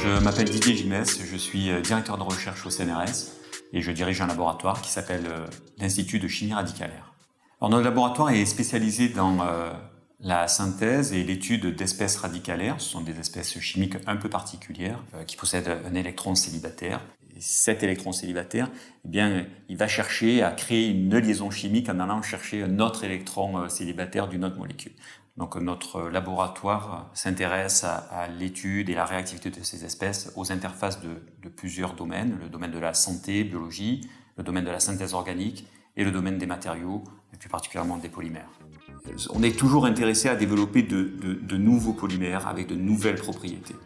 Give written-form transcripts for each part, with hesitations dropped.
Je m'appelle Didier Gimès, je suis directeur de recherche au CNRS et je dirige un laboratoire qui s'appelle l'Institut de chimie radicalaire. Alors, notre laboratoire est spécialisé dans la synthèse et l'étude d'espèces radicalaires. Ce sont des espèces chimiques un peu particulières qui possèdent un électron célibataire. Et cet électron célibataire, eh bien, il va chercher à créer une liaison chimique en allant chercher un autre électron célibataire d'une autre molécule. Donc notre laboratoire s'intéresse à l'étude et la réactivité de ces espèces aux interfaces de plusieurs domaines, le domaine de la santé, biologie, le domaine de la synthèse organique et le domaine des matériaux, et plus particulièrement des polymères. On est toujours intéressé à développer de nouveaux polymères avec de nouvelles propriétés.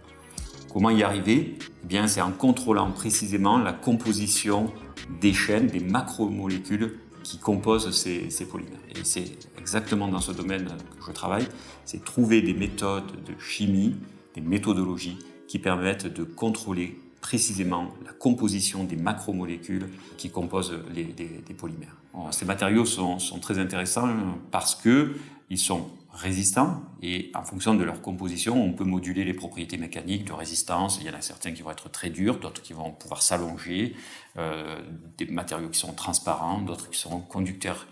Comment y arriver ? Eh bien, c'est en contrôlant précisément la composition des chaînes, des macromolécules qui composent ces polymères. Et c'est exactement dans ce domaine que je travaille, c'est trouver des méthodes de chimie, des méthodologies qui permettent de contrôler précisément la composition des macromolécules qui composent des polymères. Alors, ces matériaux sont très intéressants parce qu'ils sont résistants et en fonction de leur composition, on peut moduler les propriétés mécaniques de résistance. Il y en a certains qui vont être très durs, d'autres qui vont pouvoir s'allonger, des matériaux qui sont transparents, d'autres qui seront conducteurs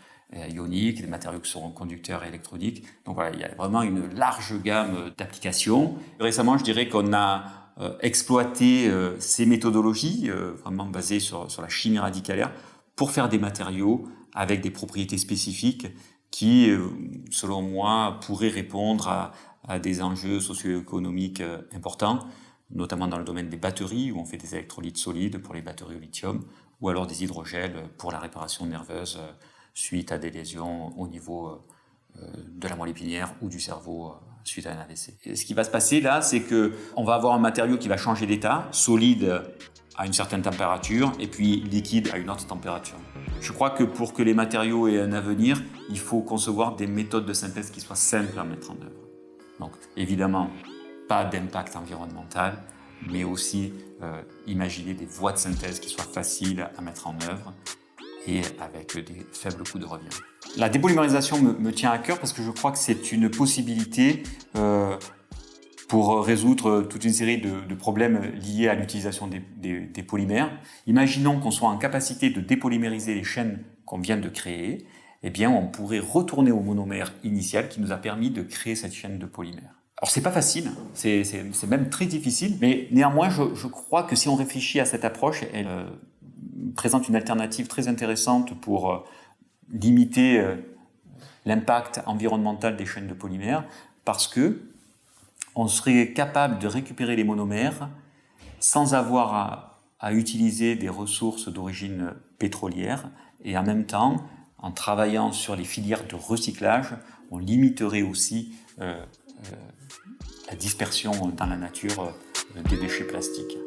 ioniques, des matériaux qui seront conducteurs électroniques. Donc voilà, il y a vraiment une large gamme d'applications. Récemment, je dirais qu'on a exploité ces méthodologies vraiment basées sur la chimie radicalaire pour faire des matériaux avec des propriétés spécifiques qui, selon moi, pourraient répondre à des enjeux socio-économiques importants, notamment dans le domaine des batteries, où on fait des électrolytes solides pour les batteries au lithium, ou alors des hydrogels pour la réparation nerveuse suite à des lésions au niveau de la moelle épinière ou du cerveau suite à un AVC. Et ce qui va se passer là, c'est qu'on va avoir un matériau qui va changer d'état, solide à une certaine température et puis liquide à une autre température. Je crois que pour que les matériaux aient un avenir, il faut concevoir des méthodes de synthèse qui soient simples à mettre en œuvre. Donc évidemment, pas d'impact environnemental, mais aussi imaginer des voies de synthèse qui soient faciles à mettre en œuvre et avec des faibles coûts de revient. La dépolymérisation me tient à cœur parce que je crois que c'est une possibilité pour résoudre toute une série de problèmes liés à l'utilisation des polymères. Imaginons qu'on soit en capacité de dépolymériser les chaînes qu'on vient de créer, eh bien on pourrait retourner au monomère initial qui nous a permis de créer cette chaîne de polymères. Alors c'est pas facile, c'est même très difficile, mais néanmoins je crois que si on réfléchit à cette approche, elle présente une alternative très intéressante pour limiter l'impact environnemental des chaînes de polymères, parce que on serait capable de récupérer les monomères sans avoir à utiliser des ressources d'origine pétrolière, et en même temps, en travaillant sur les filières de recyclage, on limiterait aussi la dispersion dans la nature des déchets plastiques.